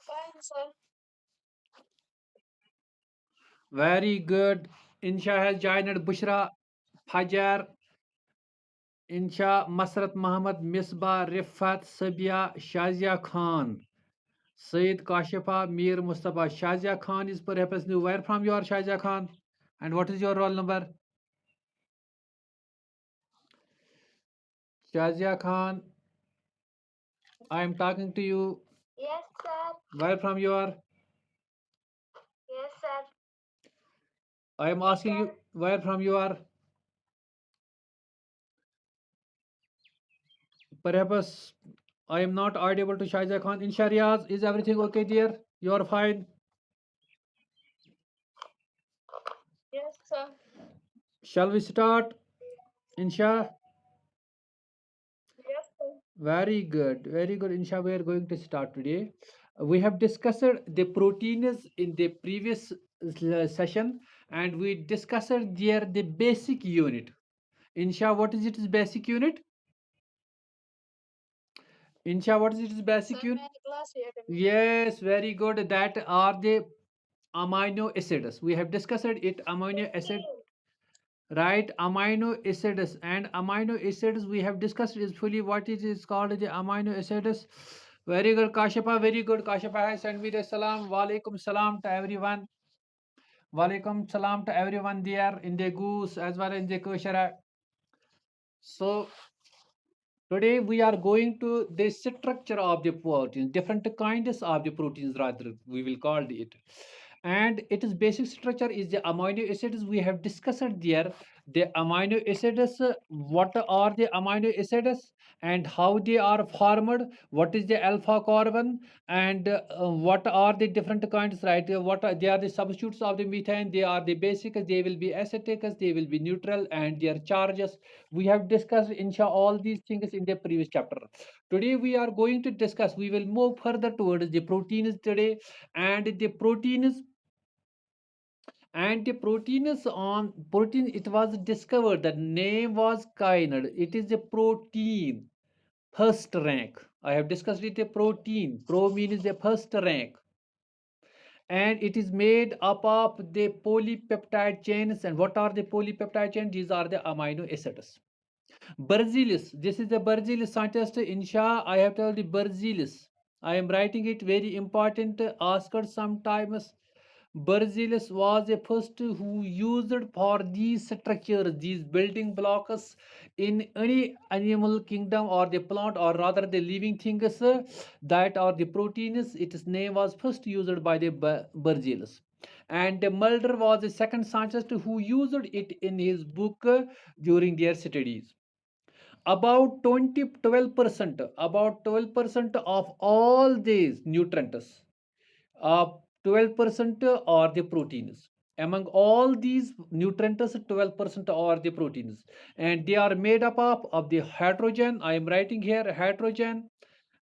Fine, sir. Very good. Insha has joined Bushra, Fajar, Insha, Masrat Muhammad, Misbah, Rifat, Sabia, Shazia Khan, Sayyid Kashifa, Mir Mustafa. Shazia Khan is perhaps new. Where from you are, Shazia Khan? And what is your roll number? Shazia Khan, I am talking to you. Yes, sir. Where from you are? Yes, sir. I am Yes, asking sir. you where from you are. Perhaps I am not audible to Shazia Khan. In Shariaz, is everything okay, dear? You are fine. Yes, sir. Shall we start? Insha? Yes, sir. Very good. Very good. Insha, we are going to start today. We have discussed the proteins in the previous session and we discussed there the basic unit. Insha, what is its basic unit? Insha, what is its Sir, basic unit? मैंने class here Yes, very good. That are the amino acids. We have discussed it, amino acid, right? Amino acids and amino acids we have discussed is fully what it is called the amino acids. Very good, Kashifa. Very good, Kashifa has sent me the salam. Walaikum salam to everyone. Walaikum salam to everyone there in the goose as well as in the kushara. So today we are going to the structure of the proteins, different kinds of the proteins rather we will call it. And its basic structure is the amino acids we have discussed there. The amino acids, what are the amino acids and how they are formed, what is the alpha carbon and what are the different kinds, right? What are, they are the substitutes of the methane, they are the basic, they will be acetic, they will be neutral and their charges. We have discussed insha all these things in the previous chapter. Today we are going to discuss, we will move further towards the proteins today. And the proteins, and the proteins on protein, it was discovered that name was kyanide, it is a protein first rank. I have discussed it, a protein, pro means the first rank, and it is made up of the polypeptide chains. And what are the polypeptide chains? These are the amino acids. Berzelius, this is the Berzelius scientist. Insha, I have told the Berzelius. I am writing it very important. Asked sometimes. Berzelius was the first who used for these structures, these building blocks in any animal kingdom or the plant or rather the living things that are the proteins. Its name was first used by the Berzelius. And Mulder was the second scientist who used it in his book during their studies. About 12%, about 12% of all these nutrients, uh, 12% are the proteins. Among all these nutrients, 12% are the proteins, and they are made up of the hydrogen. I am writing here hydrogen,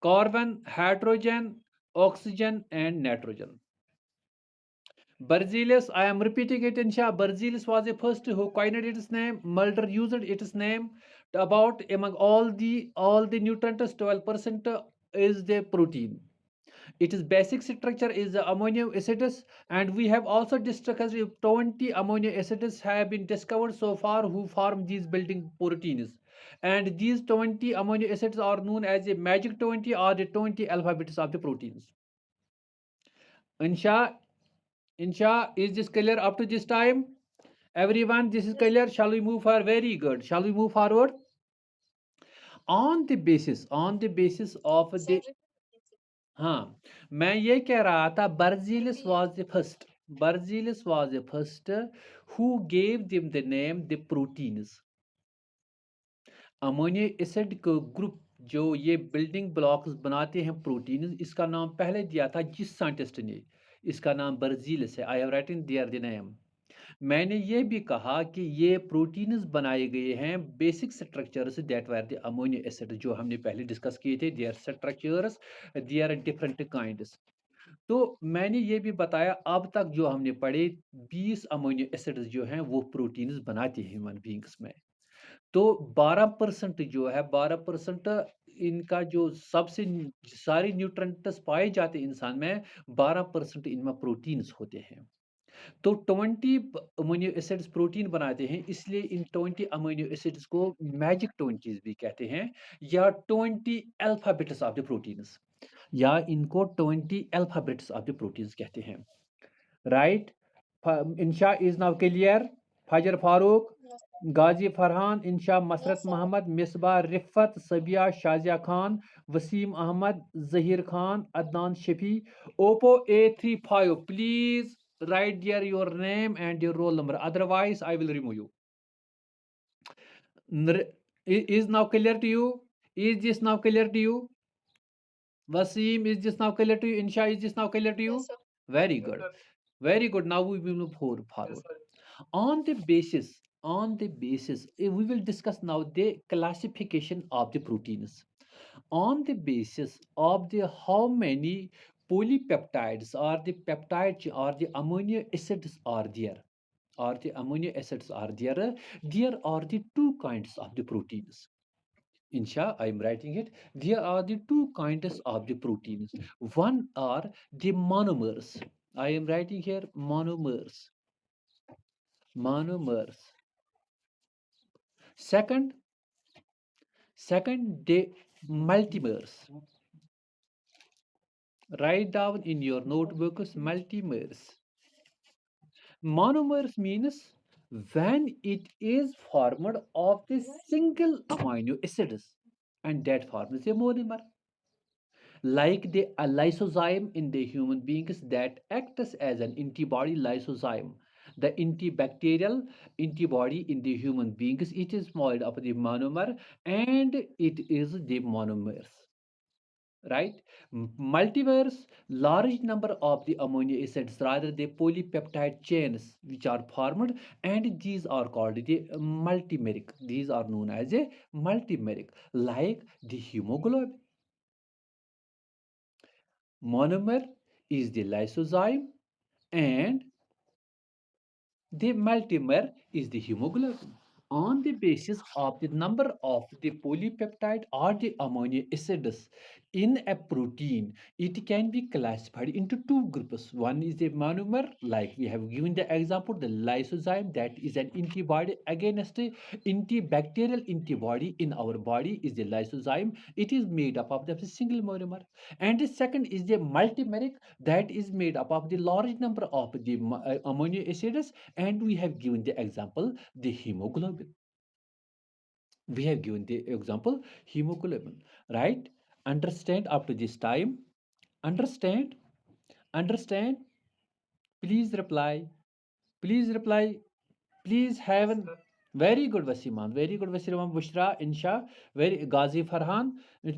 carbon, hydrogen, oxygen, and nitrogen. Berzelius, I am repeating it, insha. Berzelius was the first who coined its name. Mulder used its name. About among all the nutrients, 12% is the protein. Its basic structure is the amino acids, and we have also discussed if 20 amino acids have been discovered so far who form these building proteins. And these 20 amino acids are known as the magic 20 or the 20 alphabets of the proteins. Insha, Insha, is this clear up to this time? Everyone, this is clear. Shall we move forward? Very good. Shall we move forward? On the basis of Sir, the, हाँ, मैं ये कह रहा था Berzelius repeat. was the first. Berzelius was the first who gave them the name the proteins. अमोनियो acid को group जो ये बिल्डिंग ब्लॉक्स बनाते हैं प्रोटीन्स, इसका नाम पहले दिया था जिस साइंटिस्ट ने, इसका नाम बर्जीलस है. I have written there the name. मैंने ये भी कहा कि ये प्रोटीन्स बनाए गए हैं basic structures that were the amino acid जो हमने पहले डिस्कस किए थे. Their structures, their different kinds. तो मैंने ये भी बताया अब तक जो हमने पढ़े 20 अमोनियो एसिड्स जो हैं वो प्रोटीन्स बनाते हैं ह्यूमन बींग्स में. तो 12% जो है 12% इनका जो सबसे सारे न्यूट्रिएंट्स पाए जाते हैं इंसान में, 12% इनमें प्रोटीन्स होते हैं। तो 20 अमीनो एसिड्स प्रोटीन बनाते हैं, इसलिए इन 20 अमीनो एसिड्स को मैजिक 20s भी कहते हैं, या 20 अल्फाबेट्स ऑफ द प्रोटीन्स, या इनको 20 अल्फाबेट्स ऑफ द प्रोटीन्स कहते हैं। Right? Insha is now clear? Fajar Farooq, Yes, Ghazi Farhan, Insha, Masrat yes, sir. Mohammad, Misba, Rifat, Sabia, Shazia Khan, Waseem Ahmad, Zaheer Khan, Adnan Shafi, Oppo A35, please write there your name and your roll number, otherwise I will remove you. Is now clear to you? Is this now clear to you? Wasim, is this now clear to you? Insha, is this now clear to you? Yes, sir. Very good. Very good. Now we will move forward. On the basis, we will discuss now the classification of the proteins. On the basis of the how many polypeptides or the peptides or the amino acids are there, there are the two kinds of the proteins. Insha, I am writing it. There are the two kinds of the proteins. One are the monomers. I am writing here monomers. Monomers. Second, the multimers. Write down in your notebooks multimers. Monomers means when it is formed of the single amino acids, and that forms a monomer. Like the lysozyme in the human beings that acts as an antibody lysozyme. The antibacterial antibody in the human beings, it is made of the monomer and it is the monomers. Right? Multimers, large number of the amino acids, rather the polypeptide chains which are formed, and these are called the multimeric. These are known as a multimeric, like the hemoglobin. Monomer is the lysozyme and the multimer is the hemoglobin. On the basis of the number of the polypeptide or the amino acids in a protein, it can be classified into two groups. One is the monomer, like we have given the example, the lysozyme, that is an antibody against the antibacterial antibody in our body is the lysozyme. It is made up of the single monomer. And the second is the multimeric, that is made up of the large number of the amino acids, and we have given the example the hemoglobin. We have given the example hemoglobin. Right? Understand up to this time? Understand? Understand? Please reply. Please reply. Please have an very good Wasiman, very good Wasiman, Bushra, Insha, very Ghazi Farhan.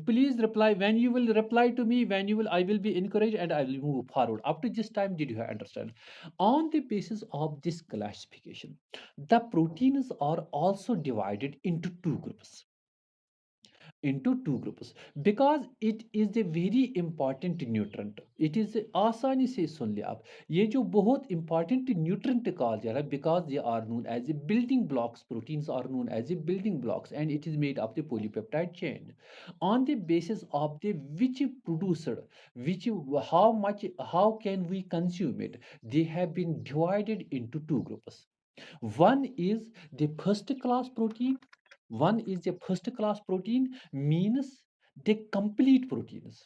Please reply. When you will reply to me, I will be encouraged and I will move forward. Up to this time, did you understand? On the basis of this classification, the proteins are also divided into two groups. Because it is a very important nutrient. It is आसानी से सुन ले आप, ये जो बहुत important nutrient कहा जा रहा है, because they are known as a building blocks. Proteins are known as a building blocks and it is made of the polypeptide chain. On the basis of the which producer, how can we consume it, they have been divided into two groups. One is the first class protein. One is the first class protein, means the complete proteins.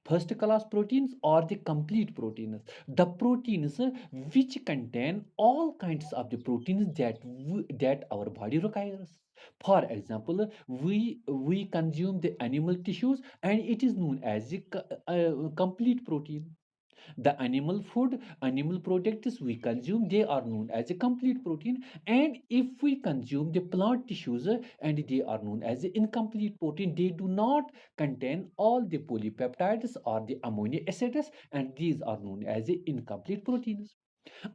First class proteins or the complete proteins. The proteins which contain all kinds of the proteins that our body requires. For example, we consume the animal tissues and it is known as the complete protein. The animal food, animal products we consume, they are known as a complete protein. And if we consume the plant tissues, and they are known as the incomplete protein, they do not contain all the polypeptides or the amino acids, and these are known as the incomplete proteins.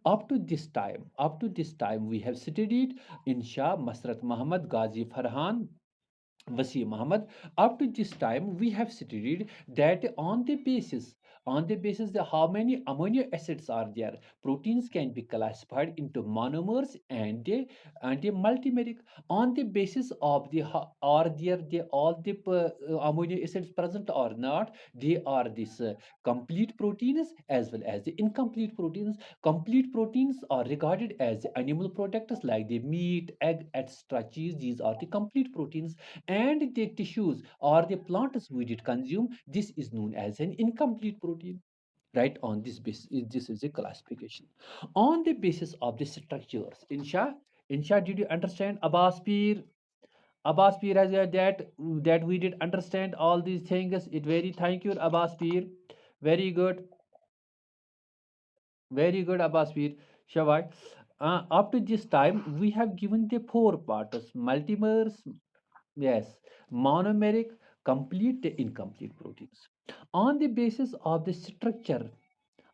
Up to this time, we have studied Insha, Masrat Muhammad, Ghazi Farhan, Wasim Muhammad. Up to this time, we have studied that on the basis On the basis of how many amino acids are there, proteins can be classified into monomers and a multimeric. On the basis of are there all the amino acids present or not, they are this complete proteins as well as the incomplete proteins. Complete proteins are regarded as animal products like the meat, egg, etc. Cheese. These are the complete proteins. And the tissues or the plants we did consume, this is known as an incomplete protein. Right, on this basis, this is a classification. On the basis of the structures, Insha, did you understand Abbas Peer? Abbas Peer has that we did understand all these things. It very thank you, Abbas Peer. Very good. Very good, Abbas Peer. Shavai. Up to this time, we have given the four parts: multimers, yes, monomeric, complete, the incomplete proteins. On the basis of the structure,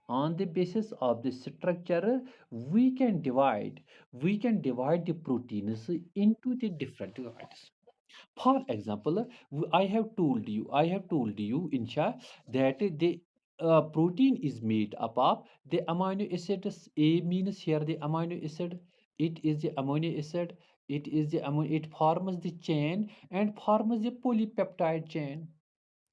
on the basis of the structure, we can divide the proteins into the different units. For example, I have told you, Insha, that the protein is made up of the amino acids. A means here the amino acid. It is the amino acid. It forms the chain and forms the polypeptide chain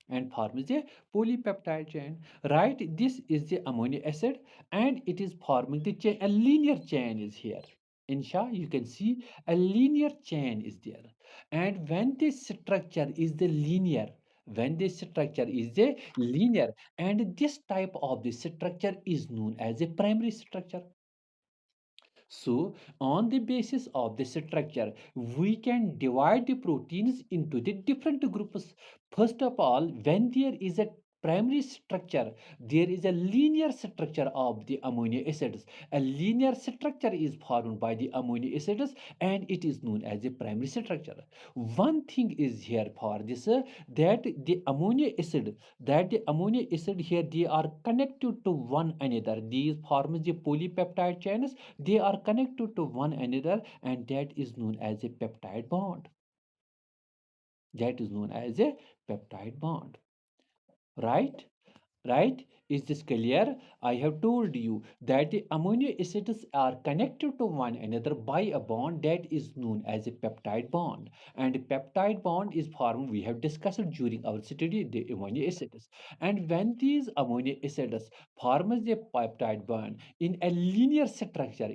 and forms a polypeptide chain. Right, this is the amino acid and it is forming the chain. A linear chain is here. Insha, you can see a linear chain is there. And when this structure is the linear, when this structure is the linear, and this type of the structure is known as a primary structure. So, on the basis of the structure, we can divide the proteins into the different groups. First of all, when there is a primary structure, there is a linear structure of the amino acids. A linear structure is formed by the amino acids and it is known as a primary structure. One thing is here for this that the amino acid here, they are connected to one another. These forms the polypeptide chains, they are connected to one another, and that is known as a peptide bond. That is known as a peptide bond. Right? Right? Is this clear? I have told you that the amino acids are connected to one another by a bond that is known as a peptide bond. And peptide bond is formed, we have discussed during our study, the amino acids. And when these amino acids forms a peptide bond in a linear structure,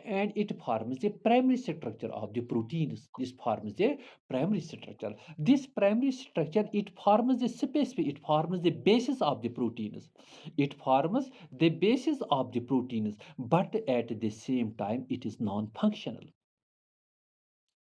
and it forms the primary structure of the proteins. This forms the primary structure. This primary structure, it forms the basis of the proteins. It forms the basis of the proteins, but at the same time it is non-functional.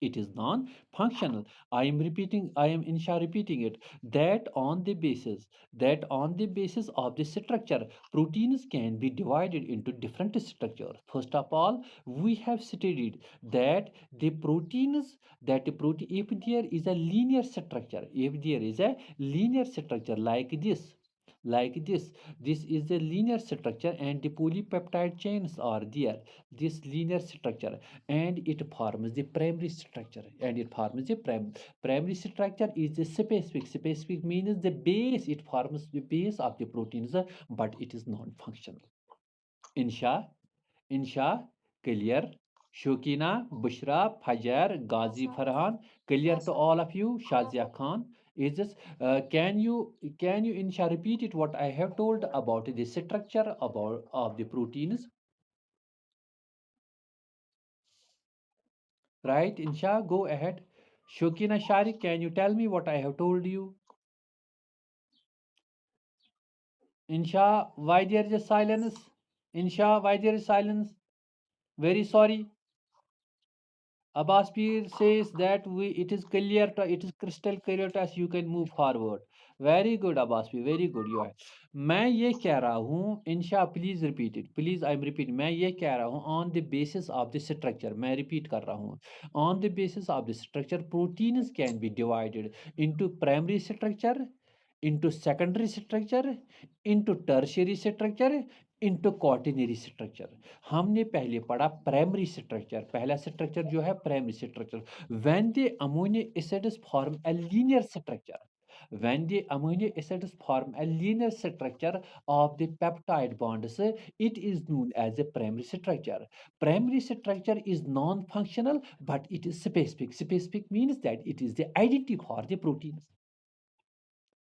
It is non-functional. I am insha repeating it, that on the basis of the structure, proteins can be divided into different structures. First of all, we have studied that the proteins that the protein if there is a linear structure, if there is a linear structure like this, this is the linear structure and the polypeptide chains are there, this linear structure, and it forms the primary structure, and it forms the primary structure is the specific means the base, it forms the base of the proteins, but it is non-functional. Insha, clear? Shokina, Bushra, Fajar, Ghazi Farhan, clear Yes, to sir. all of you? Shazia Khan, is this? Can you Insha repeat it? What I have told about the structure about of the proteins, right? Insha, go ahead. Shokina Sharik, can you tell me what I have told you? Insha, why there is a silence? Insha, why there is silence? Very sorry. Abbas Peer says that it is crystal clear to us, you can move forward. Very good, Abbas Peer, very good you are. मैं ये कह रहा हूँ, Insha please repeat it, please I am repeat, मैं ये कह रहा हूँ on the basis of the structure, मैं रिपीट कर रहा हूँ, on the basis of the structure proteins can be divided into primary structure, into secondary structure, into tertiary structure, into quaternary structure. हमने पहले पढ़ा प्राइमरी स्ट्रक्चर, पहला structure जो है primary structure, when the amino acids form a linear structure, When the amino acids form a linear structure of the peptide bonds, it is known as a primary structure. Primary structure is non-functional, but it is specific. Specific means that it is the identity for the proteins.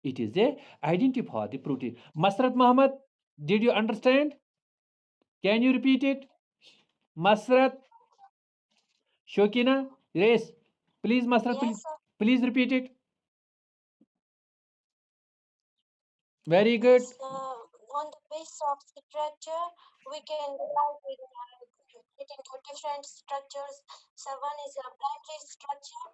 It is a identity for the protein. Masrat Muhammad, did you understand? Can you repeat it? Masrat, Shokina, yes. Please, Masrat, Yes, please, sir. please repeat it. Very good. Yes, on the basis of structure, we can divide it into different structures. So one is a primary structure.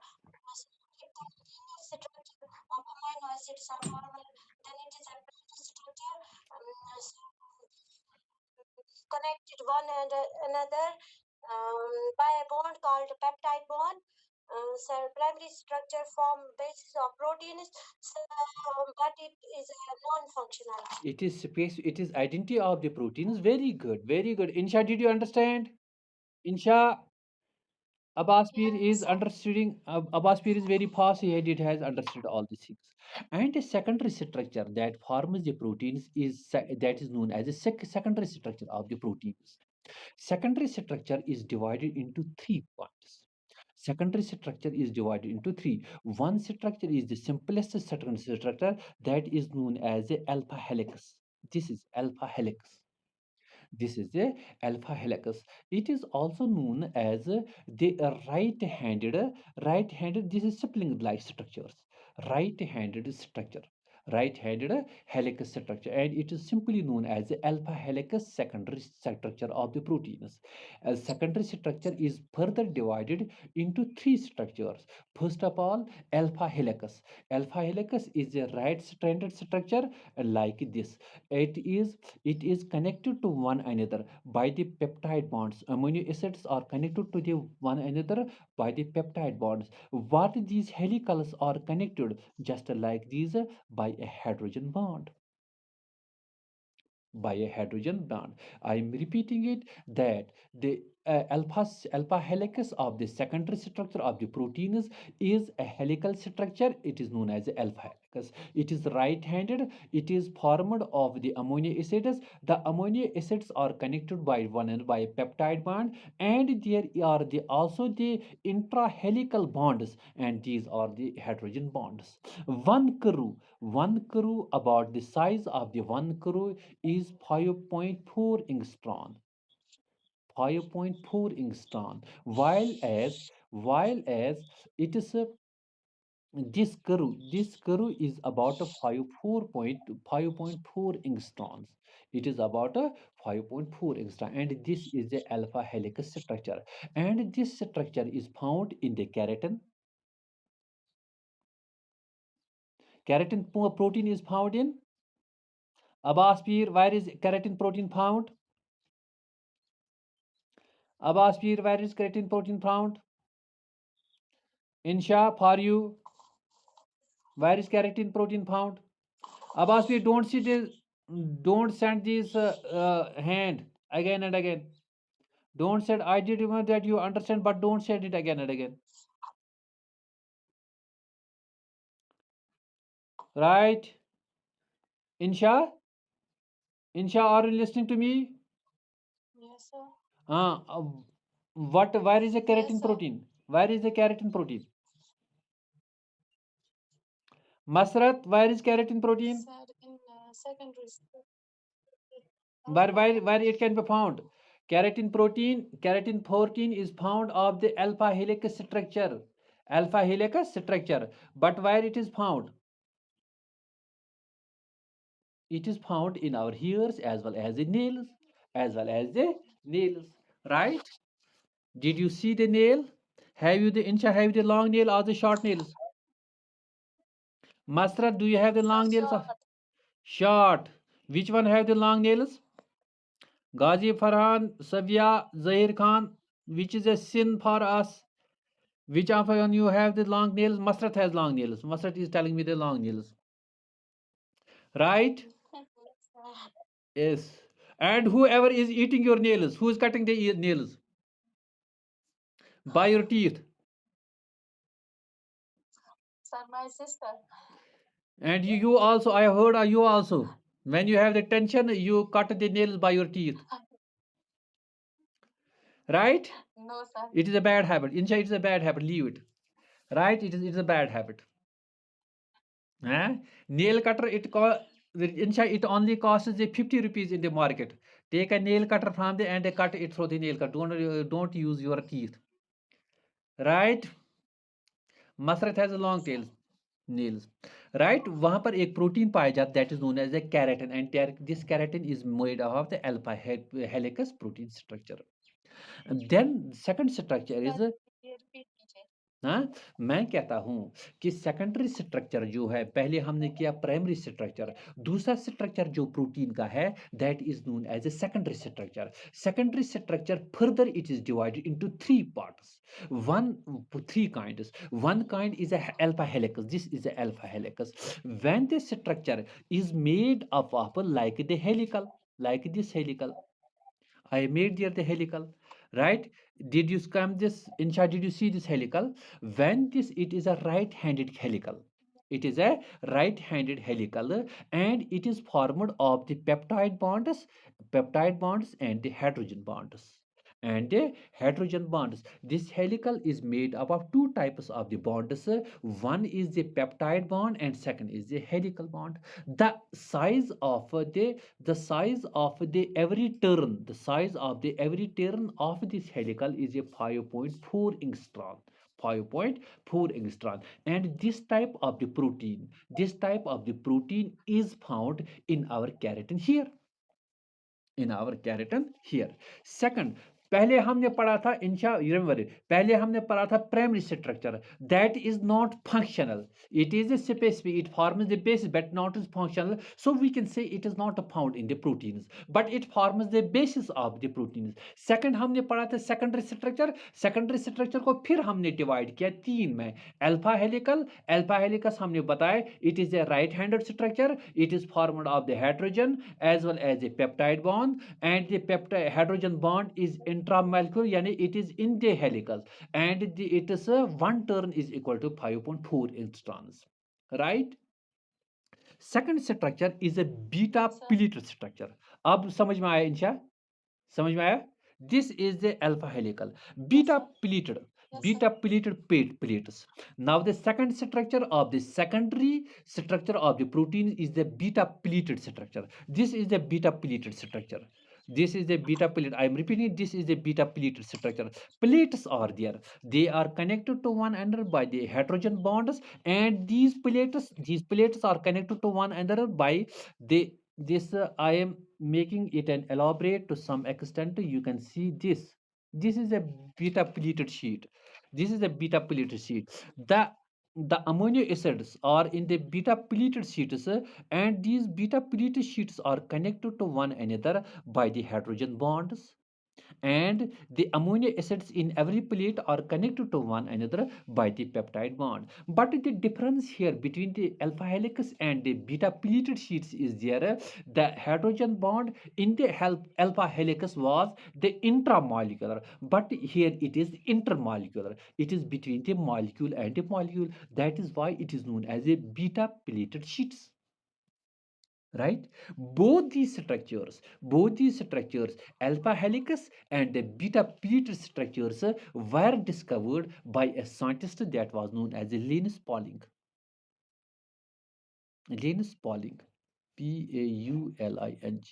If the linear structure of amino acids are formed, then it is a primary structure. So connected one and another by a bond called peptide bond. So primary structure form basis of proteins, so, but it is non-functional. It is space, it is identity of the proteins. Very good, very good. Insha, did you understand? Insha, Abbas Peer Yes, is sir. understanding. Abbas Peer is very fast. It has understood all these things. And a secondary structure that forms the proteins is that is known as a secondary structure of the proteins. Secondary structure is divided into three parts. Secondary structure is divided into three. One structure is the simplest secondary structure that is known as a alpha helix. This is alpha helix. This is the alpha helix. It is also known as the right-handed. This is sibling-like structures. Right-handed structure. Right-handed helix structure, and it is simply known as the alpha helix secondary structure of the proteins. A secondary structure is further divided into three structures. First of all, alpha helix. Alpha helix is a right-stranded structure like this. It is connected to one another by the peptide bonds. Amino acids are connected to the one another by the peptide bonds. What these helicals are connected just like these by a hydrogen bond. By a hydrogen bond. I am repeating it that the alpha helix of the secondary structure of the proteins is a helical structure. It is known as alpha helix. It is right-handed. It is formed of the amino acids. The amino acids are connected by one and by a peptide bond, and there are also the intrahelical bonds, and these are the hydrogen bonds. One crew about the size of the one crew is 5.4 angstrom. 5.4 angstrom. While as it is this curve is about a 5.4 angstroms. It is about a 5.4 angstrom, and this is the alpha helix structure, and this structure is found in the keratin protein is found in Abbas Peer. Where is keratin protein found? Abbas Peer, where is keratin protein found? Insha, for you, where is keratin protein found? Abbas Peer, don't send this hand again and again. Don't send. I did remember that you understand, but don't send it again and again. Right? Insha, Insha, are you listening to me? Yes, sir. Uh, uh, what? Where is the Yes, keratin sir. protein? Where is the keratin protein? Masrat, where is keratin protein? Sir, in secondary school. Where it can be found? Keratin protein is found of the alpha helix structure. Alpha helix structure. But where it is found? It is found in our hairs as well as the nails. As well as the nails. Right? Did you see the nail? Have you the long nail or the short nails? Masrat, do you have the long nails? Short. Short. Which one have the long nails? Ghazi Farhan, Savia, Zahir Khan, which is a sin for us. Which of you have the long nails? Masrat has long nails. Masrat is telling me the long nails. Right? Yes. And whoever is eating your nails, who is cutting the nails? By your teeth. Sir, my sister. And you also, I heard you also, when you have the tension, you cut the nails by your teeth, right? No, sir. It is a bad habit. Insha, it is a bad habit. Leave it. Right? It is a bad habit. Nail cutter, insha, it only costs the 50 rupees in the market. Take a nail cutter from the and cut it through the nail cut. Don't use your teeth. Right? Masrat has a long tail nails. Right? वहाँ पर एक protein पाया जाता, that is known as a keratin, and this keratin is made of the alpha helicus protein structure. And then second structure is हाँ, मैं कहता हूँ कि सेकेंडरी स्ट्रक्चर जो है, पहले हमने किया प्राइमरी स्ट्रक्चर, दूसरा स्ट्रक्चर जो प्रोटीन का है, that is known as a secondary structure. Secondary structure further it is divided into three parts. One, three kinds. One kind is a alpha helicus. This is a alpha helicus. When the structure is made up of like the helical, like this helical, I made there the helical, right? Did you come this inside? Did you see this helical? When this, it is a right-handed helical. It is a right-handed helical, and it is formed of the peptide bonds and the hydrogen bonds. And the hydrogen bonds. This helical is made up of two types of the bonds. One is the peptide bond, and second is the helical bond. The size of the size of the size of the every turn of this helical is a 5.4 angstrom. 5.4 angstrom. And this type of the protein is found in our keratin here. In our keratin here. Second, पहले हमने पढ़ा था इंशा remember, पहले हमने पढ़ा था primary structure, that is not functional. It is a specific, it forms the basis but not is functional, so we can say it is not found in the proteins, but it forms the basis of the proteins. Second हमने पढ़ा था secondary structure. Secondary structure को फिर हमने divide किया तीन में. Alpha helical, alpha हेलिकस हमने बताया it is a right handed structure. It is formed of the hydrogen as well as a peptide bond, and the peptide hydrogen bond is intramolecular, yani it is in the helical, and it is one turn is equal to 5.4 angstroms, right? Second structure is a beta pleated structure. अब समझ में आया इंशा? समझ में आया? This is the alpha helical. Beta pleated. Beta pleated plates. Now the second structure of the secondary structure of the protein is the beta pleated structure. This is the beta pleated structure. This is the beta plate. I am repeating, this is the beta pleated structure. Plates are there. They are connected to one another by the hydrogen bonds, and these plates are connected to one another by the this I am making it an elaborate to some extent. You can see this is a beta pleated sheet. This is a beta pleated sheet. The amino acids are in the beta pleated sheets, and these beta pleated sheets are connected to one another by the hydrogen bonds, and the amino acids in every plate are connected to one another by the peptide bond. But the difference here between the alpha helix and the beta pleated sheets is there. The hydrogen bond in the alpha helix was the intramolecular, but here it is intermolecular. It is between the molecule and the molecule. That is why it is known as a beta pleated sheets, right? Both these structures, alpha helix and the beta pleated structures, were discovered by a scientist that was known as Linus Pauling. Linus Pauling, Pauling,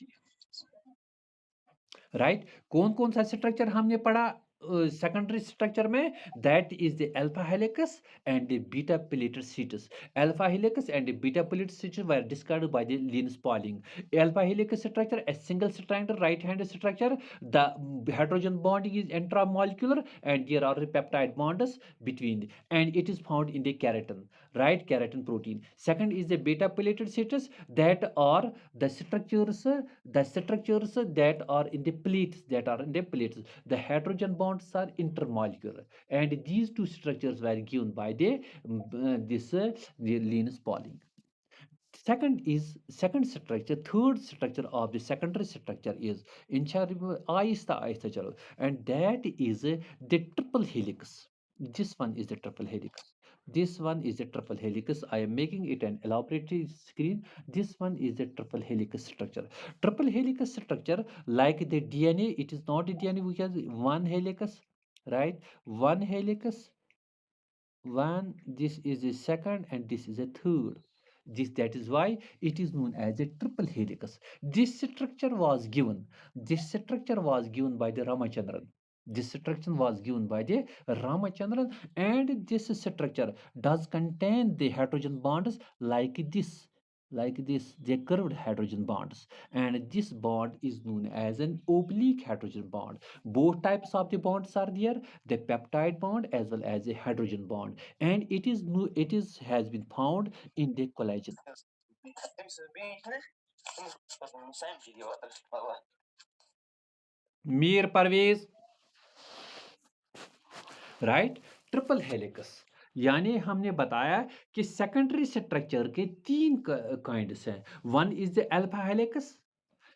right? कौन कौन सा structure हमने पढ़ा secondary structure में? That is the alpha helices and the beta pleated sheets. Alpha helices and the beta pleated sheets were discovered by the Linus Pauling. Alpha helices structure, a single stranded right hand structure. The hydrogen bond is intramolecular and there are peptide bonds between, and it is found in the keratin, right? Keratin protein. Second is the beta pleated sheets, that are the structures that are in the plates. The hydrogen bonds are intermolecular, and these two structures were given by the Linus Pauling. Second structure, third structure of the secondary structure is Aahista Aahista चलो, and that is the triple helix. This one is the triple helix. This one is a triple helix. I am making it an elaborate screen. This one is a triple helix structure. Triple helix structure, like the DNA, it is not a DNA which has one helix, right? One helix, one, this is a second, and this is a third. That is why it is known as a triple helix. This structure was given by the Ramachandran. This structure was given by the Ramachandran, and this structure does contain the hydrogen bonds like this, the curved hydrogen bonds, and this bond is known as an oblique hydrogen bond. Both types of the bonds are there, the peptide bond as well as a hydrogen bond, and it is has been found in the collagen. Mir Parvez, right. Triple helix यानी हमने बताया कि secondary structure के तीन kinds हैं। One is the alpha helix,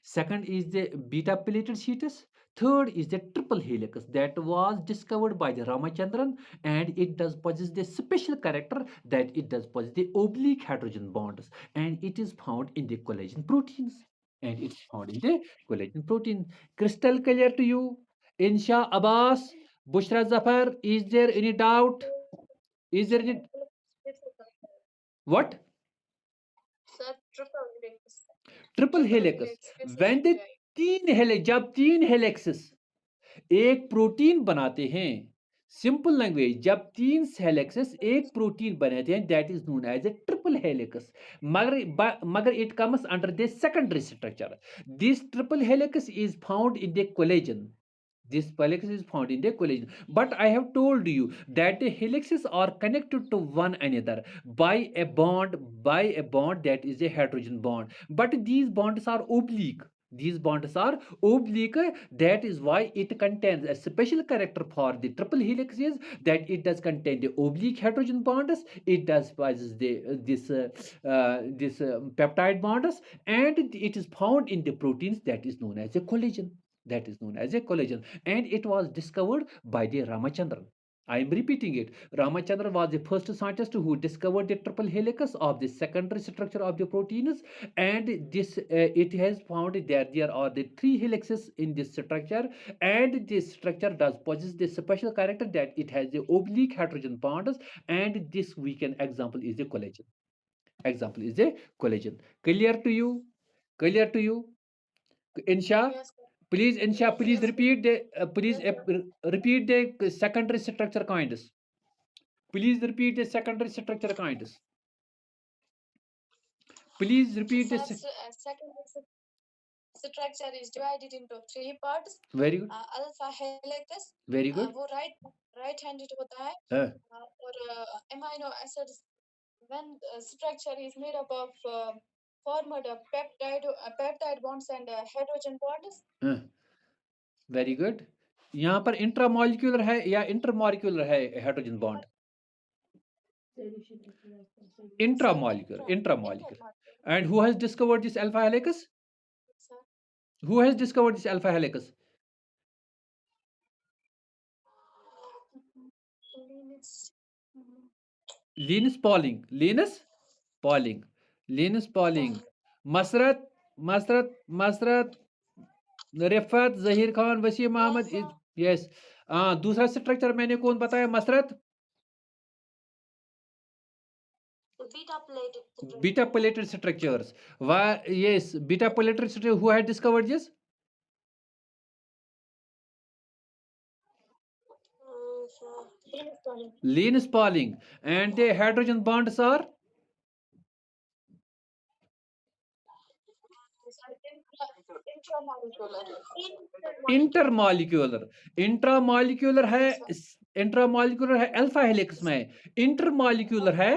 second is the beta plated sheets, third is the triple helix that was discovered by the Ramachandran, and it does possess the special character that it does possess the oblique hydrogen bonds, and it is found in the collagen proteins, and it's found in the collagen protein. Crystal clear to you? Insha Abbas, Bushra Zafar, is there any doubt? Is there any what? Sir, triple helix. Triple helix, when the जब तीन helixes एक protein बनाते हैं, simple language, जब तीन helixes एक protein बनाते हैं, that is known as a triple helix. मगर it comes under the secondary structure. This triple helix is found in the collagen. This helix is found in the collagen. But I have told you that the helices are connected to one another by a bond that is a hydrogen bond. But these bonds are oblique. These bonds are oblique. That is why it contains a special character for the triple helix is that it does contain the oblique hydrogen bonds. It does possess this peptide bonds, and it is found in the proteins that is known as a collagen. That is known as a collagen, and it was discovered by the Ramachandran. I am repeating it. Ramachandran was the first scientist who discovered the triple helix of the secondary structure of the proteins, and this it has found that there are the three helixes in this structure, and this structure does possess the special character that it has the oblique hydrogen bonds, and this we can example is the collagen. Example is the collagen. Clear to you? Clear to you? Insha? Yes, sir. Please, Insha, please repeat repeat the secondary structure kinds. Please repeat the secondary structure kinds. Please repeat Sir, this. second structure is divided into three parts. Very good. Alpha helix, Very good. वो right handed होता है, हाँ, और amino acids when structure is made up of formed peptide bonds and hydrogen bonds. हाँ, very good. यहाँ पर intramolecular है या इंटरमॉलिक्यूलर है hydrogen bond? Intramolecular. And who has discovered this alpha helix? Sir, Who has discovered this alpha helix? Linus Pauling. Linus Pauling. Linus Pauling. Masrat, Rifat, Zaheer Khan, Waseem Ahmed. Yes. दूसरा structure मैंने कौन बताया? Masrat. Beta plated structures. Why? Yes, beta plated structure. Who had discovered this? Linus Pauling. And the hydrogen bonds are intermolecular. Intramolecular है, intramolecular है alpha helix में. Intermolecular है,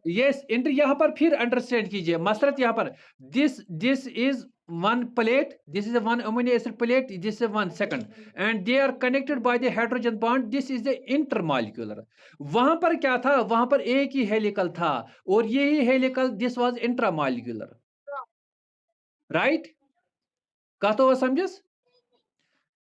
yes. Inter यहाँ पर फिर अंडरस्टैंड कीजिए मसरत. यहाँ पर this is one plate, this is a one amino acid plate, this is one second, and they are connected by the hydrogen bond. This is the intermolecular. वहां पर क्या था? वहां पर एक ही हेलिकल था, और यही helical this was intramolecular. Right? कत समझस?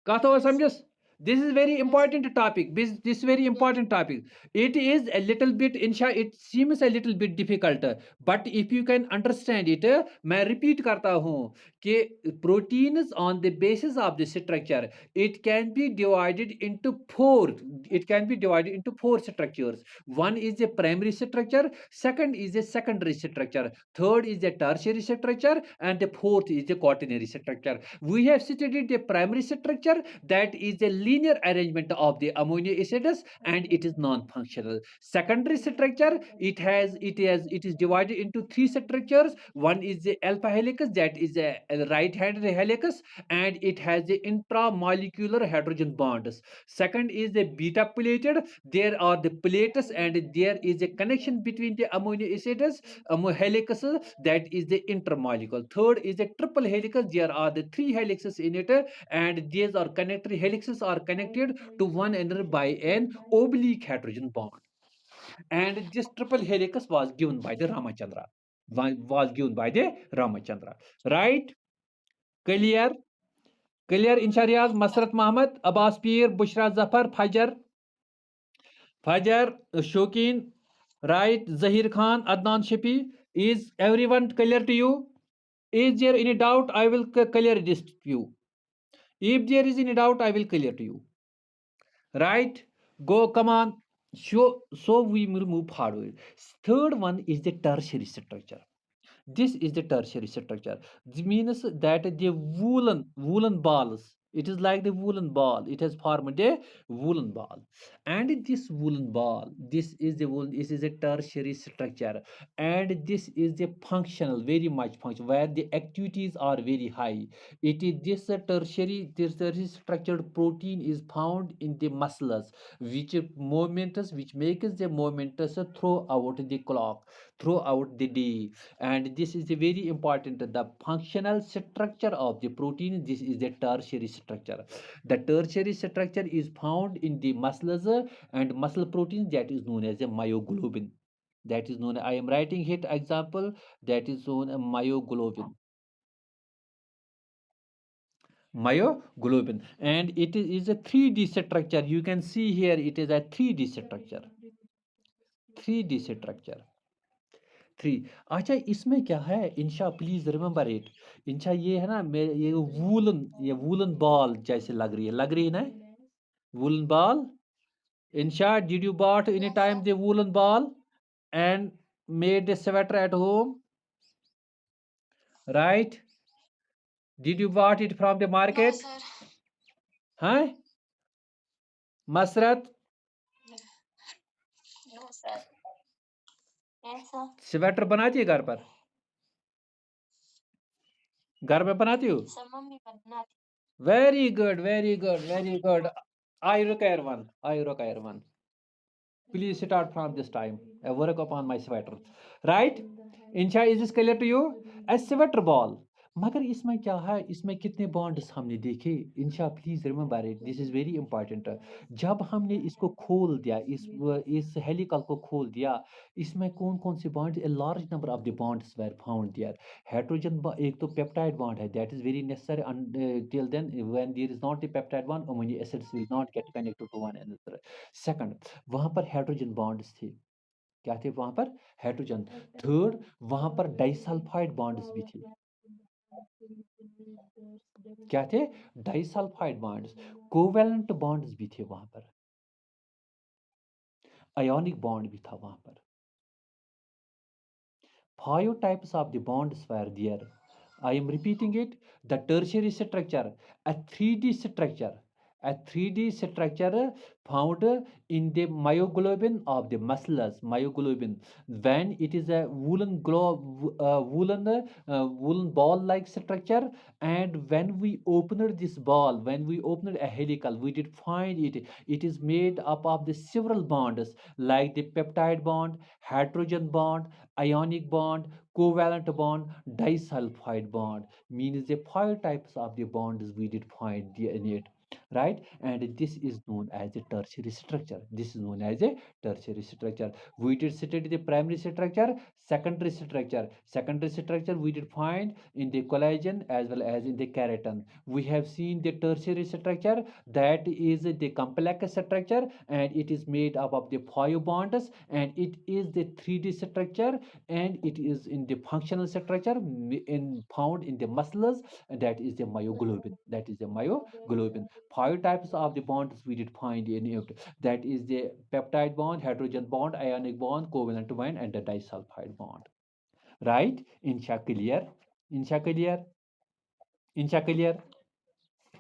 कत समझस? This is very Yes. important topic. This very important topic. It is a little bit, insha, it seems a little bit difficult, but if you can understand it, मैं repeat करता हूँ कि proteins on the basis of the structure, it can be divided into four. It can be divided into four structures. One is a primary structure, second is a secondary structure, third is a tertiary structure, and the fourth is a quaternary structure. We have studied the primary structure, that is a linear arrangement of the amino acids, and it is non-functional. Secondary structure, it is divided into three structures. One is the alpha helix, that is a right-handed helix, and it has the intramolecular hydrogen bonds. Second is the beta plated, there are the plates, and there is a connection between the amino acids, helices, that is the intermolecule. Third is a triple helix, there are the three helices in it, and these are connected helices are connected to one another by an oblique hydrogen bond. And this triple helix was given by the Ramachandra. Was given by the Ramachandra. Right? Clear? Clear? Inshariaz, Masrat Muhammad, Abbas Pir, Bushra Zafar, Fajar, Shokeen, right? Zahir Khan, Adnan Shipi. Is everyone clear to you? Is there any doubt? I will clear this to you. If there is any doubt, I will clear to you. Right? Go, come on. So we will move forward. Third one is the tertiary structure. This is the tertiary structure. This means that the woolen balls. It is like the woolen ball. It has formed a woolen ball, and this woolen ball. This is the woolen. This is a tertiary structure, and this is the functional, very much function where the activities are very high. It is this tertiary structured protein is found in the muscles, which makes the momentous throughout the clock, throughout the day. And this is a very important, the functional structure of the protein. This is the tertiary structure. The tertiary structure is found in the muscles, and muscle proteins, that is known as a myoglobin. That is known, I am writing it example, that is known as myoglobin. Myoglobin, and it is a 3D structure. You can see here it is a 3D structure. 3D structure. Three. अच्छा, इसमें क्या है, इंशा please remember it. इंशा ये है ना, मेरे ये woollen ball जैसे लग रही है ना, woollen ball. Insha, did you bought any time the woollen ball and made the sweater at home, right? Did you bought it from the market? No, sir. हाँ मसरत, No, sir. Yes, sir. Sweater बनाती है घर पर? घर में बनाती हो? Sir, mummy बनाती। Very good, very good, very good. I require one, I require one. Please start from this time. I work upon my sweater. Right? Insha, is this clear to you? A sweater ball. मगर इसमें क्या है, इसमें कितने bonds हमने देखे? Insha please remember it, this is very important. जब हमने इसको खोल दिया, इस हेलिकल को खोल दिया, इसमें कौन कौन से bond, a large number of the bonds were found there. Hydrogen, एक तो पेप्टाइड बॉन्ड है, that is very necessary till then when there is not a peptide bond, amino acids will not get connected to one another. Second, वहां पर hydrogen bonds थे। क्या थे वहां पर? हाइड्रोजन। थर्ड, वहां पर डाइसल्फाइड बॉन्ड्स भी थे। क्या थे? Disulphide bonds. कोवेलेंट बॉन्ड्स भी थे वहां पर। आयोनिक बॉन्ड भी था वहां पर। 5 types of the bonds were there. I am repeating it. The tertiary structure, a 3D structure, a 3D structure found in the myoglobin of the muscles. Myoglobin, when it is a woolen ball-like structure, and when we opened this ball, when we opened a helical, we did find it. It is made up of the several bonds, like the peptide bond, hydrogen bond, ionic bond, covalent bond, disulfide bond. Means the 5 types of the bonds we did find in it. right? And this is known as a tertiary structure. This is known as a tertiary structure. We did study the primary structure, secondary structure. Secondary structure we did find in the collagen as well as in the keratin. We have seen the tertiary structure, that is the complex structure, and it is made up of the 5 bonds, and it is the 3D structure, and it is in the functional structure found in the muscles, and that is the myoglobin. That is the myoglobin. 5 types of the bonds we did find in it. That is the peptide bond, hydrogen bond, ionic bond, covalent bond, and the disulfide bond. Right? Insha clear? Insha clear? Insha clear?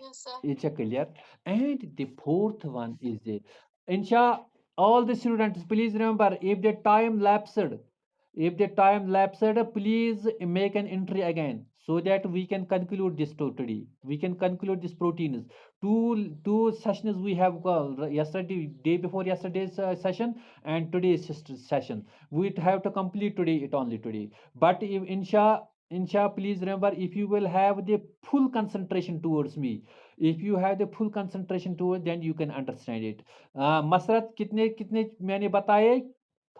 Yes, sir. Insha clear? And the fourth one is the Insha. All the students, please remember, if the time lapsed, please make an entry again so that we can conclude this today. We can conclude this proteins. Two sessions we have got yesterday, day before yesterday's session, and today's session. We have to complete today it only today. But if insha, please remember, if you will have the full concentration towards me, if you have the full concentration towards, then you can understand it. मसरत कितने कितने मैंने बताए?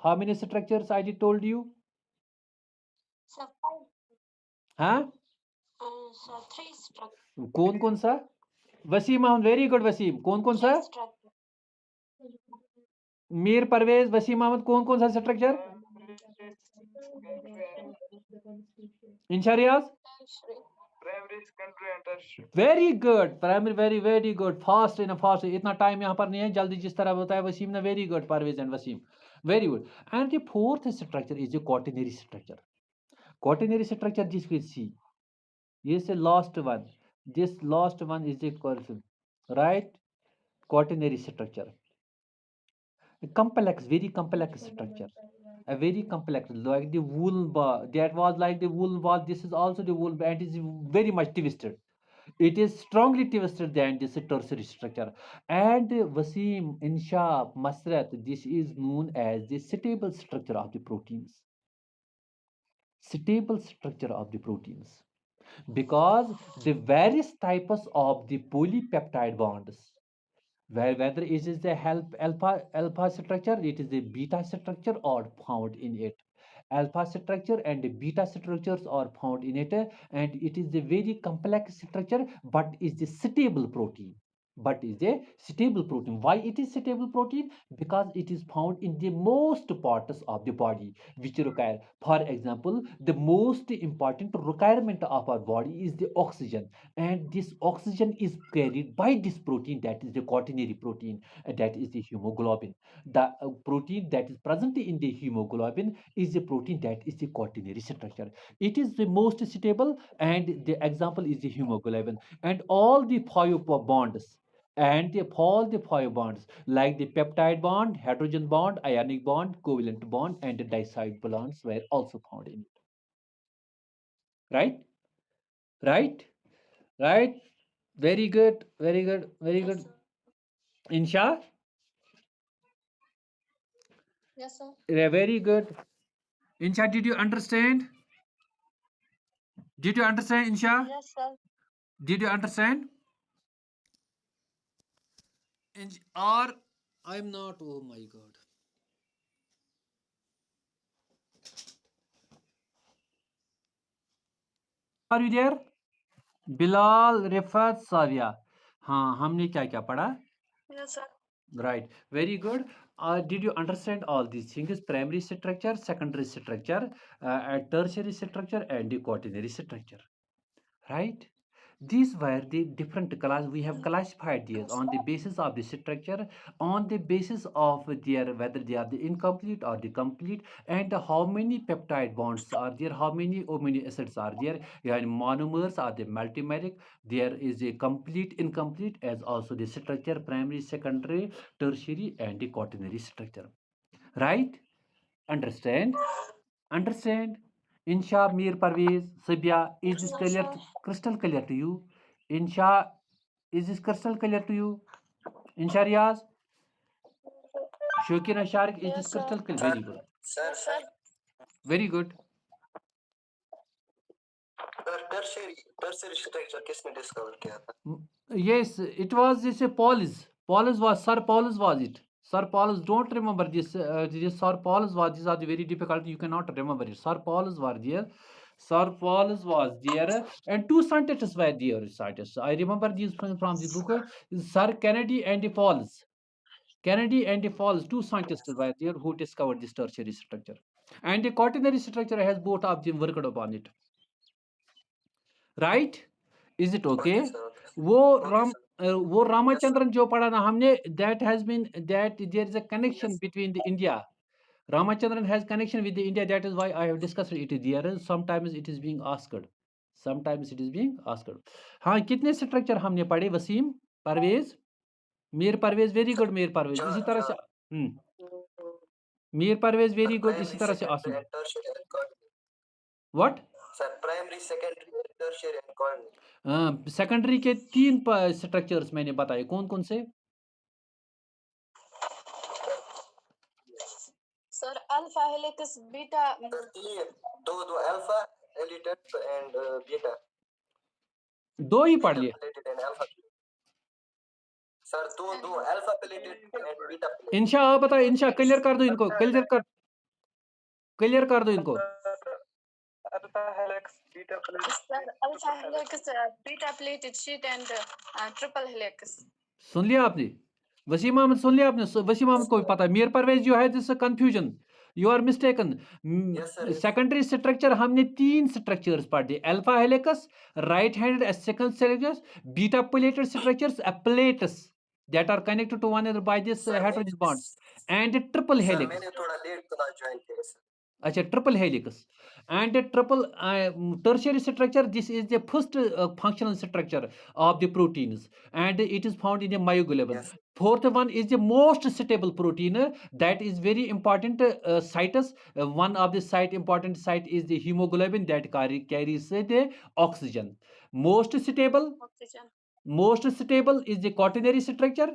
How many structures I did told you? Sir, five. हाँ? Sir, three structure. कौन कौन सा? Waseem Ahmed, very good Waseem. कौन कौन सा? Three structure. मीर परवेज, वसीम अहमद, कौन कौन सा structure? Insha Riyaz, primary secondary and tertiary. Very good. Primary, very very good. Fast in fast. इतना टाइम यहाँ पर नहीं है, जल्दी जिस तरह बताया वसीम ने. Very good Parvez and Waseem, very good. And the fourth structure is the quaternary structure. Quaternary structure, this we see. Yes, the last one. This last one is the question, right? Quaternary structure. A complex, very complex structure. A very complex, like the wool bar. That was like the wool bar. This is also the wool bar, and it is very much twisted. It is strongly twisted than this tertiary structure. And Wasim, Insha, Masrat, this is known as the stable structure of the proteins. Stable structure of the proteins. Because the various types of the polypeptide bonds, whether it is the alpha structure, it is the beta structure, or found in it. Alpha structure and the beta structures are found in it, and it is a very complex structure, but is the stable protein. But is a stable protein. Why it is stable protein? Because it is found in the most parts of the body which require. For example, the most important requirement of our body is the oxygen, and this oxygen is carried by this protein, that is the quaternary protein, and that is the hemoglobin. The protein that is present in the hemoglobin is a protein that is the quaternary structure. It is the most stable, and the example is the hemoglobin. And all the 5 bonds, and all the 5 bonds, like the peptide bond, hydrogen bond, ionic bond, covalent bond, and the disulfide bonds, were also found in it. Right? Right? Right? Very good. Very good. Very Yes, good. sir. Insha? Yes, sir. Yeah, very good. Insha, did you understand? Did you understand, Insha? Yes, sir. Did you understand? Or I'm not. Oh my God. Are you there? Bilal, Rifat, Savia. हाँ, हमने क्या क्या पढ़ा? Yes, sir. Right. Very good. Did you understand all these things? Primary structure, secondary structure, tertiary structure, and the quaternary structure. Right? These were the different class. We have classified these on the basis of the structure, on the basis of their whether they are the incomplete or the complete, and how many peptide bonds are there, how many amino acids are there, and monomers are the multimeric. There is a complete, incomplete, as also the structure, primary, secondary, tertiary, and the quaternary structure. Right? Understand? Understand? Insha, Mir Parvez, Sabia, is this Yes, clear, sir. crystal clear to you? Insha, is this crystal clear to you? Insha Riaz, Shokina Shark, is this Yes, sir. crystal clear? Very good. Yes, sir. Very good. Tertiary structure किसने discover किया था? Yes, it was this Paulus. Paulus was Sir Paulus was it? Sir Paulus, don't remember this. This Sir Paulus was. These are the very difficult. You cannot remember it. Sir Paulus was there. Sir Paulus was there, and two scientists were there. Scientists. I remember these from the book. Sir Kennedy and the Paulus. Kennedy and the Paulus. Two scientists were there who discovered this tertiary structure, and the quaternary structure has both of them worked upon it. Right? Is it okay? Okay, sir. Okay. वो Okay, Ram sir. वो रामचंद्रन जो पढ़ा ना हमने, that has been that there is a connection Yes. between the India. Ramachandran has connection with the India. That is why I have discussed it there. Sometimes it is being asked. Sometimes it is being asked. हाँ, कितने structure हमने पढ़े Wasim, Parvez, Mir Parvez, very good Mir Parvez. इसी तरह से Mir Parvez, very good. इसी तरह से Asim. What? Sir primary, secondary, tertiary and coordinate. Secondary के 3 स्ट्रक्चर्स मैंने बताए. कौन कौन से? Sir alpha helix beta. दो अल्फा हेलिक्स एंड बीटा. दो ही पढ़ लिए सर. दो अल्फा प्लेटेड एंड बीटा. इंशा आप बताओ. इंशा क्लियर कर दो इनको. क्लियर कर दो इनको. Alpha helix, beta pleated. Sir alpha helix, beta pleated sheet and triple helix. सुन लिया आपने? वसीम अहमद सुन लिया आपने? वसीम अहमद को भी पता है. मीर परवेज जो है, this confusion, you are mistaken. Secondary structure हमने 3 स्ट्रक्चर्स पढ़े. Alpha helix, right handed second structures, beta plated structures, plates that are connected to one another by this heterogeneous bonds, and triple helix. मैंने थोड़ा late class join किया sir. अच्छा, triple helix and triple tertiary structure. This is the first functional structure of the proteins, and it is found in the myoglobin. Yes. Fourth one is the most stable protein, that is very important situs. One of the important site is the hemoglobin that carries the oxygen. Most stable is the quaternary structure.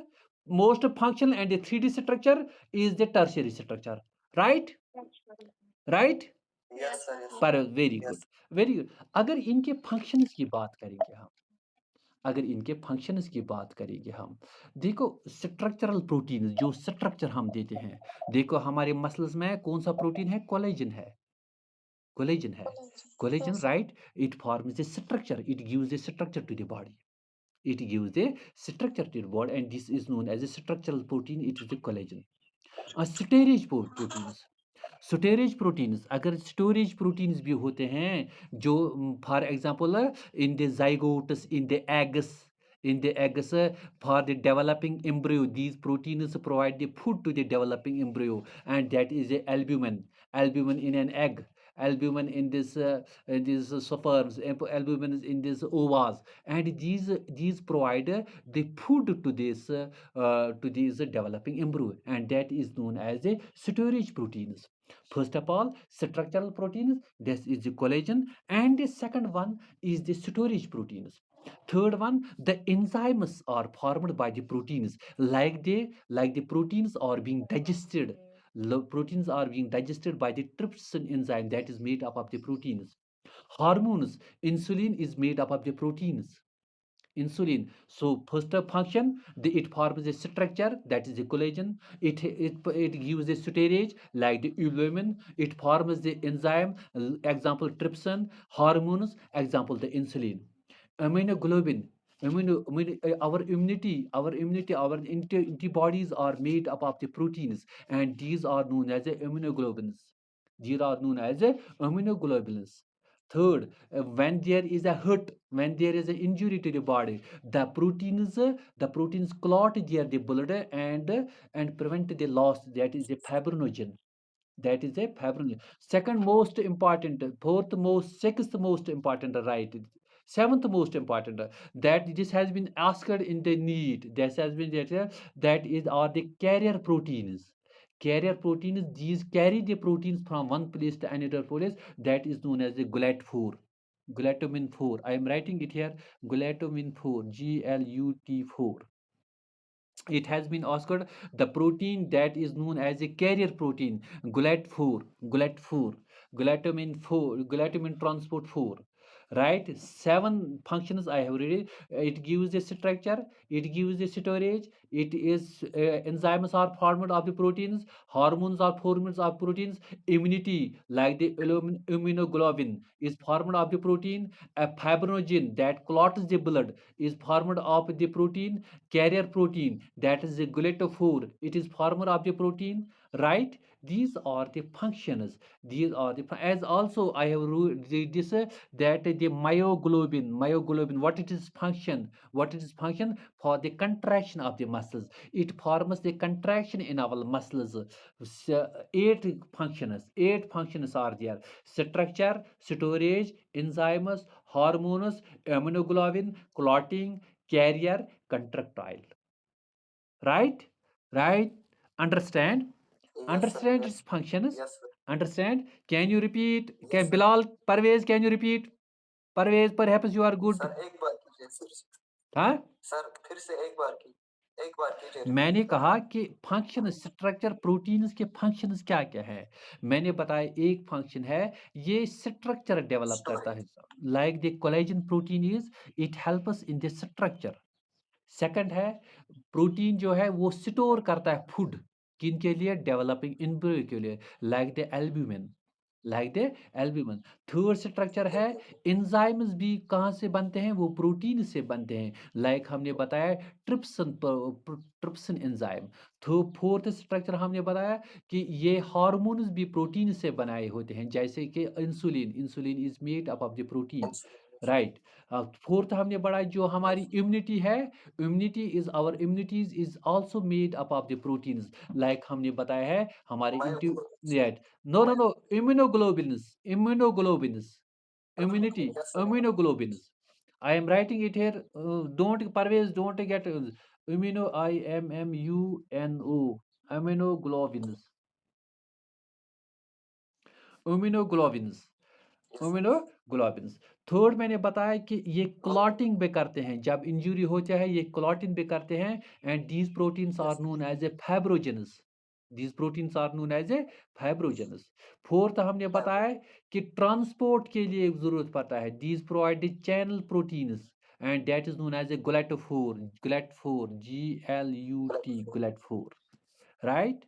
Most functional and the 3D structure is the tertiary structure. Right? Right? Yes, sir. Yes. पर very Yes. Good, very good. अगर इनके functions की बात करेंगे हम, देखो structural protein जो structure हम देते हैं, देखो हमारे मसल्स में कौन सा प्रोटीन है? कोलेजन है. Collagen, right? It forms the structure. It gives the structure to the body. And this is known as a structural protein. It is the collagen. Storage proteins, अगर स्टोरेज प्रोटीन्स भी होते हैं जो for example in the zygotes, in the eggs for the developing embryo, these proteins provide the food to the developing embryo, and that is the albumin in an egg, albumin in this sperms, albumin is in this ovas, and these provide the food to this developing embryo, and that is known as the storage proteins. First of all, structural proteins, this is the collagen, and the second one is the storage proteins. Third one, the enzymes are formed by the proteins, like the proteins are being digested. Proteins are being digested by the trypsin enzyme that is made up of the proteins. Hormones, insulin is made up of the proteins. Insulin. So first function, it forms a structure, that is the collagen. It gives the storage like the albumin. It forms the enzyme, example trypsin. Hormones, example the insulin. Immunoglobulin. Our immunity, our antibodies are made up of the proteins, and these are known as the immunoglobulins. Third, when there is a hurt, when there is an injury to the body, the proteins clot the blood and prevent the loss. That is a fibrinogen. Second most important, fourth most, sixth most important, right? Seventh most important, that this has been asked in the NEET. That is are the carrier proteins. These carry the proteins from one place to another place. That is known as the GLUT4. Glutamin 4. I am writing it here. Glutamin 4. GLUT4. It has been asked the protein that is known as a carrier protein, GLUT4, glutamin transport 4. right? 7 functions I have read. It gives a structure, it gives a storage, it is enzymes are formed of the proteins, hormones are formed of proteins, immunity like the immunoglobulin is formed of the protein, a fibrinogen that clots the blood is formed of the protein, carrier protein that is the galactophore, it is formed of the protein, right? These are the functions. These are the as also I have this that the myoglobin, what it is function, what it is function for the contraction of the muscles, it forms the contraction in our muscles. 8 functions are there: structure, storage, enzymes, hormones, immunoglobulin, clotting, carrier, contractile, right? Right? Understand? Yes, sir. Understand Yes. its functions? Yes, sir. Understand? Can you repeat? Yes, Can sir. Bilal, Parvez, can you repeat? Parvez, perhaps you are good. Sir एक बार कीजिए फिर से। हाँ, sir फिर से एक बार कीजिए मैंने repeat। कहा कि फंक्शन स्ट्रक्चर प्रोटीन्स के फंक्शंस क्या क्या है। मैंने बताया एक फंक्शन है, ये स्ट्रक्चर डेवलप करता है, like the collagen protein is, it helps in the structure. Second है, प्रोटीन जो है वो स्टोर करता है फूड, किन के लिए? डेवलपिंग एम्ब्रियो के लिए, like the albumin, like the albumin. Third structure है, एंजाइम्स भी कहाँ से बनते हैं? वो प्रोटीन से बनते हैं, लाइक हमने बताया ट्रिप्सिन एंजाइम। तो फोर्थ स्ट्रक्चर हमने बताया कि ये हार्मोन्स भी प्रोटीन से बनाए होते हैं, जैसे कि insulin, insulin is made up of the protein, right. Fourth हमने बढ़ा जो हमारी इम्यूनिटी है, immunity is our immunities is also made up of the proteins, like हमने बताया है हमारे no, no, no, immunoglobulins, immunoglobulins, immunity, immunoglobulins. I am writing it here. Don't, Parvez, don't get immuno, immunoglobulins, immunoglobulins, immunoglobulins. Third मैंने बताया कि ये clotting भी करते हैं, जब इंजरी होता है ये क्लॉटिंग भी करते हैं, and these proteins are known as a fibrogens, these proteins are known as a fibrogens. Fourth हमने बताया कि ट्रांसपोर्ट के लिए जरूरत पड़ता है, these provide the channel proteins and that is known as a galactophore, GLUT, galactophore, right?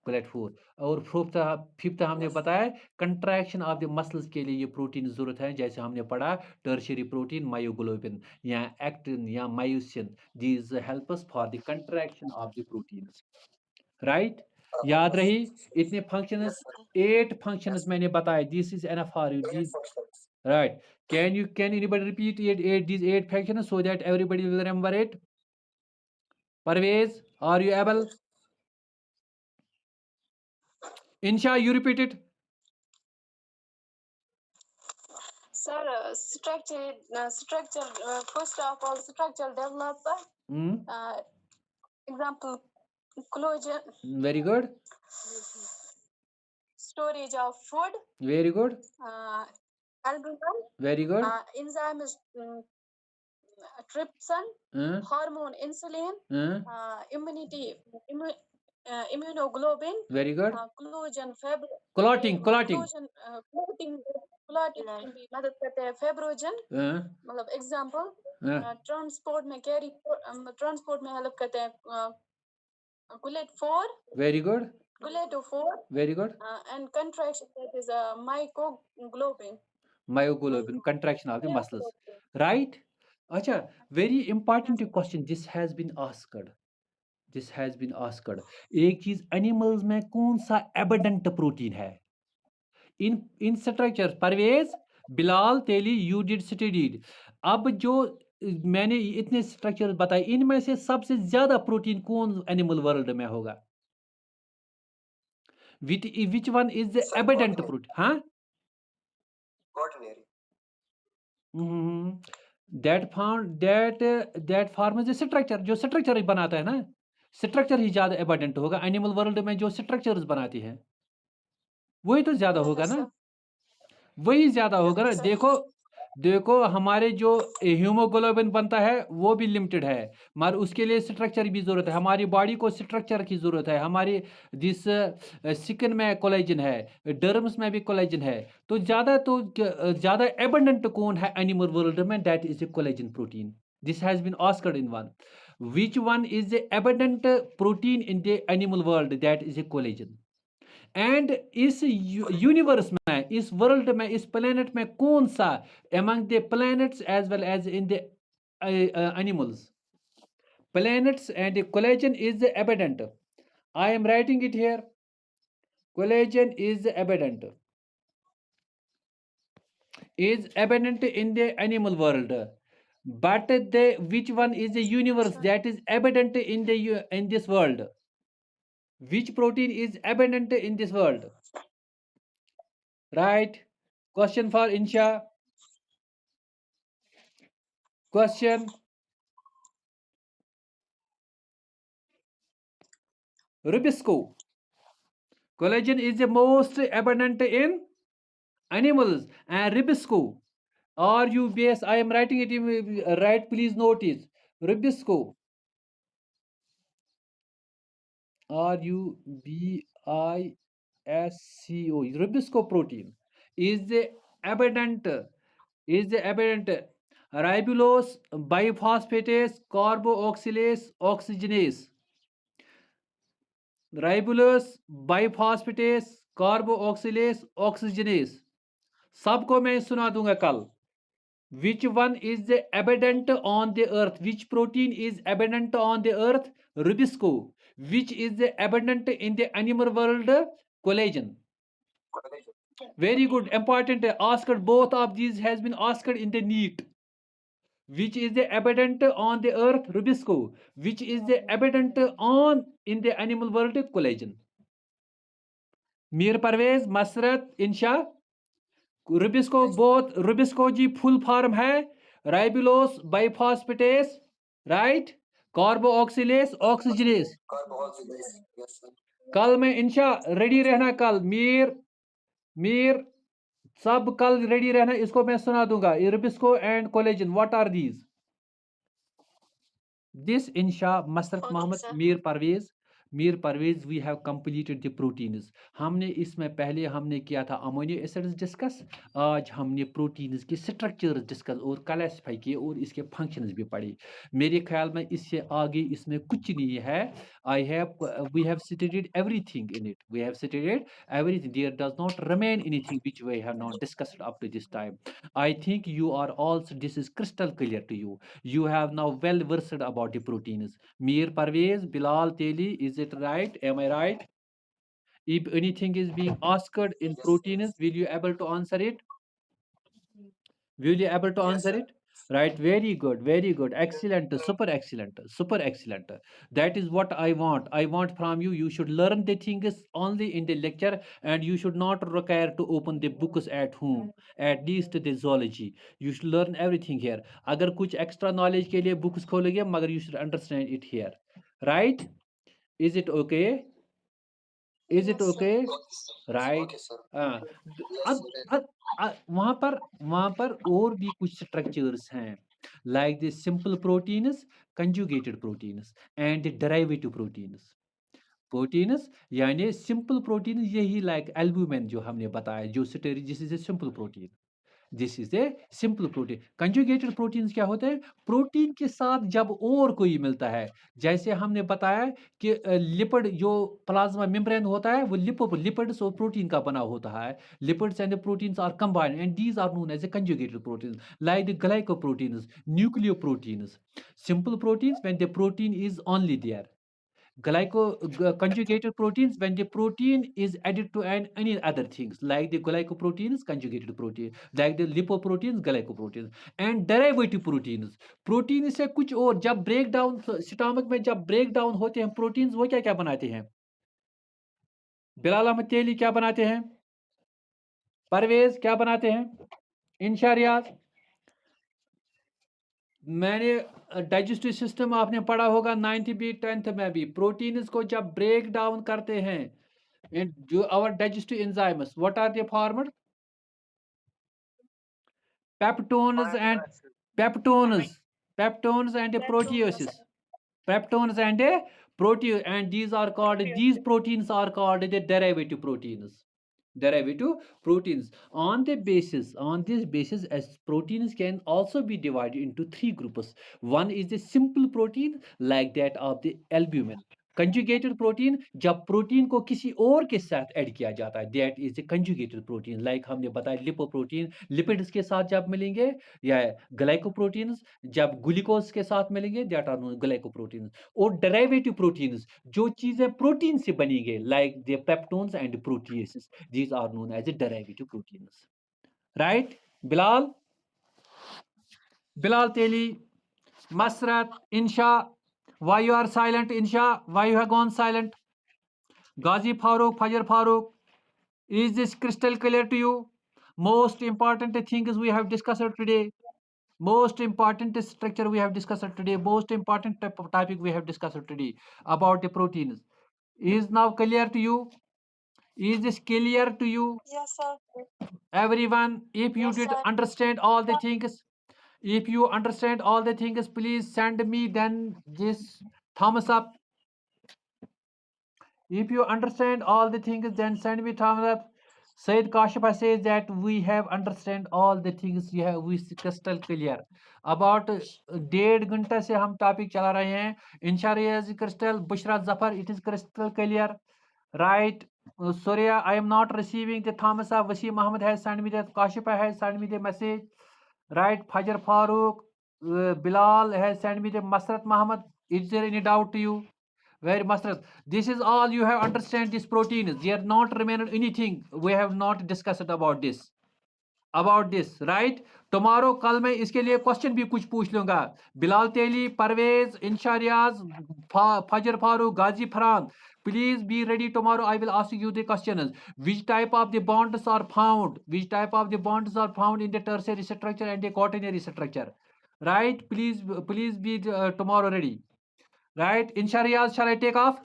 galactophore. और fifth हमने बताया कंट्रैक्शन ऑफ द मसल्स के लिए ये प्रोटीन जरूरत है, जैसे हमने पढ़ा टर्शियरी प्रोटीन मायोग्लोबिन या एक्टिन या myosin, these help us for the contraction of the proteins, right? याद रही इतने फंक्शंस, 8 फंक्शंस मैंने बताए, this is enough for you, this, right? Can anybody repeat these 8 functions so that everybody will remember it? Parvez, are you able? Insha, you repeat it. Sir, structure, first of all, structure developer. Example, collagen. Very good. Storage of food. Very good. Albumin. Very good. Enzyme is trypsin. Hormone insulin. Immunity. Immunoglobulin. Very good. Collagen, clotting clotting में भी मदद करते हैं, fibrinogen, मतलब example, transport में transport में help करते हैं, galactophore. Very good. Galactophore. Very good. And contraction, that is myoglobin, contraction of the muscles, right? Acha, very important question this has been asked. एक चीज, एनिमल्स में कौन सा एबंडेंट प्रोटीन है in structure? Parvez, Bilal, Teli, you did studied. अब जो मैंने इतने स्ट्रक्चर बताए, इनमें से सबसे ज्यादा प्रोटीन कौन एनिमल वर्ल्ड में होगा? विच one is the abundant protein? हाँ, दैट फॉर्म्स द स्ट्रक्चर, जो स्ट्रक्चर बनाता है ना, स्ट्रक्चर ही ज्यादा एबंडेंट होगा। एनिमल वर्ल्ड में जो स्ट्रक्चर्स बनाती है वही तो ज्यादा होगा ना, वही ज्यादा होगा ना। देखो देखो हमारे जो हीमोग्लोबिन बनता है वो भी लिमिटेड है, मगर उसके लिए स्ट्रक्चर भी ज़रूरत है। हमारी बॉडी को स्ट्रक्चर की ज़रूरत है। हमारी जिस स्किन में कोलेजन है, डर्म्स में भी कोलेजन है, तो ज़्यादा एबंडेंट कौन है एनिमल वर्ल्ड में? That is a collagen protein. This has been asked in one, which one is a abundant protein in the animal world? That is a collagen. And इस यूनिवर्स में, इस world में, इस planet में कौन सा among the planets as well as in the animals, planets and collagen is abundant? I am writing it here. Collagen is abundant in the animal world, but the which one is the universe that is abundant in the in this world? Which protein is abundant in this world? Right. Question for Insha. Question. Rubisco. Collagen is the most abundant in animals, and Rubisco. RUBS. I am writing it in right. Please notice. Rubisco. RUBISCO. Rubisco protein is the abundant. Ribulose, biphosphatase, carboxylase, oxygenase. Ribulose, biphosphatase, carboxylase, oxygenase. सबको मैं सुना दूंगा कल. Which one is the abundant on the earth? Which protein is abundant on the earth? Rubisco. Which is the abundant in the animal world? Collagen. Very good. Important. Asked both of these has been asked in the NEET. Which is the abundant on the earth? Rubisco. Which is the abundant on in the animal world? Collagen. Mir Parvez, Masrat, Insha. Rubisco, both Rubisco ji full form है ribulose biphosphates, right, carboxylase, oxygenase. Carboxylase. Yes, sir. कल में इंशा ready रहना. कल मीर सब कल ready रहना. इसको मैं सुना दूंगा. Rubisco and collagen, what are these? This Insha, Masrat Okay, Mohammed, sir. Mir Parvez, we have completed the proteins. हमने इसमें पहले हमने किया था अमोनियो एसिड्स डिस्कस. आज हमने प्रोटीन्स के स्ट्रक्चर्स डिस्कस और क्लासिफाई किए और इसके फंक्शंस भी पढ़े. मेरे ख्याल में इससे आगे इसमें कुछ नहीं है. We have studied everything in it. We have studied everything. There does not remain anything which we have not discussed up to this time. I think you are also, this is crystal clear to you. You have now well versed about the proteins. Mir Parvez, Bilal Teli, is it right? Am I right? If anything is being asked in Yes, proteins, will you able to answer it? Will you able to Yes, answer sir. it? Right, very good, excellent, super excellent. That is what I want from you. You should learn the things only in the lecture, and you should not require to open the books at home, at least the zoology. You should learn everything here. अगर कुछ extra knowledge के लिए books खोलोगे, मगर you should understand it here, right? Is it okay? Is it Yes, sir. okay? Okay, sir. Right. Okay, sir. हाँ. Yes, अब sir. वहां पर और भी कुछ स्ट्रक्चर्स हैं, like the simple proteins, conjugated proteins and derivative proteins. यानी simple protein यही लाइक एल्बुमिन जो हमने बताया, जो स्टेरी, this is a simple protein. This is a simple protein. Conjugated proteins क्या होते हैं? प्रोटीन के साथ जब और कोई मिलता है, जैसे हमने बताया कि लिपिड जो प्लाज्मा मेम्ब्रेन होता है वो लिपिड्स और प्रोटीन का बना होता है. Lipids and proteins are combined and these are known as a conjugated proteins, like the glycoproteins, nucleoproteins. Simple proteins when the protein is only there. Conjugated proteins when the protein is added to any other things, like the glycoproteins, conjugated protein, like the lipoproteins, glycoproteins. And derivative proteins, protein से कुछ और जब break down, stomach में जब break down होते हैं proteins, वो क्या क्या बनाते हैं? बिलाल अहमद तेली क्या बनाते हैं? परवेज क्या बनाते हैं? इंशा रियाज. मैंने डाइजेस्टिव सिस्टम आपने पढ़ा होगा 9th भी 10th में भी. प्रोटीन्स को जब ब्रेक डाउन करते हैं, जो our digestive enzymes, what are they formed? peptones and peptones, peptones and a proteases, peptones and a protein, and these are called, these proteins are called the derivative proteins. Derivative proteins. On this basis, as proteins can also be divided into three groups. One is the simple protein, like that of the albumin. Conjugated protein, जब protein को किसी और के साथ add किया जाता है, that is A conjugated protein. Like हमने बताया लिपोप्रोटीन लिपिड्स के साथ जब मिलेंगे, या ग्लाइकोप्रोटीन्स जब ग्लूकोज के साथ मिलेंगे, दैट आर नोन ग्लाइकोप्रोटीन्स। और डेरिवेटिव प्रोटीन्स, जो चीजें प्रोटीन से बनेंगे, like the peptones and proteases, these are known as a derivative proteins. Right? Bilal Teli, Masrat, Insha, why you are silent, Insha? Why you have gone silent? Ghazi Farooq, Fajar Farooq, is this crystal clear to you? Most important things we have discussed today. Most important structure we have discussed today. Most important topic we have discussed today about the proteins. Is now clear to you? Is this clear to you? Yes, sir. Everyone, if you Yes, did sir. understand all the things, if you understand all the things, please send me then this thumbs up. If you understand all the things, then send me thumbs up. Said Kashipa says that we have understand all the things, you have we crystal clear. About 1.5 घंटा से हम topic चला रहे हैं. Insha crystal, Bushra Zafar, it is crystal clear. Right? Surya, I am not receiving the thumbs up. Wasim Muhammad has sent me that. Kashipa has sent me the message. Right? Fajar Farooq, Bilal has sent me the. Masrat Muhammad, is there any doubt to you? Very Masrat. This is all you have understand this protein. There not remained anything. We have not discussed about this. About this, right? Tomorrow कल मैं इसके लिए question भी कुछ पूछ लूंगा. बिलाल तेली, परवेज, इंशा रियाज, फजर फारूक, गाजी Farhan, please be ready tomorrow. I will ask you the questions. Which type of the bonds are found? Which type of the bonds are found in the tertiary structure and the quaternary structure? Right? Please be tomorrow ready. Right? Insha Riyaz, shall I take off?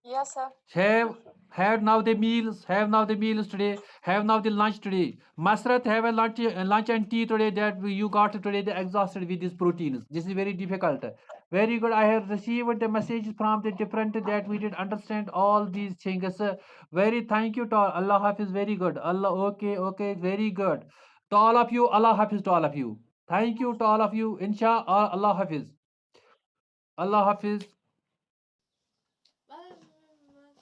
Yes, sir. Have now the meals. Have now the meals today. Have now the lunch today. Masrat, have a lunch and tea today. That you got today. The exhausted with these proteins. This is very difficult. Very good. I have received the messages from the different that we did understand all these things. Very thank you to all. Allah Hafiz. Very good. Allah. Okay. Very good. To all of you. Allah Hafiz to all of you. Thank you to all of you. Insha Allah Hafiz. Allah Hafiz.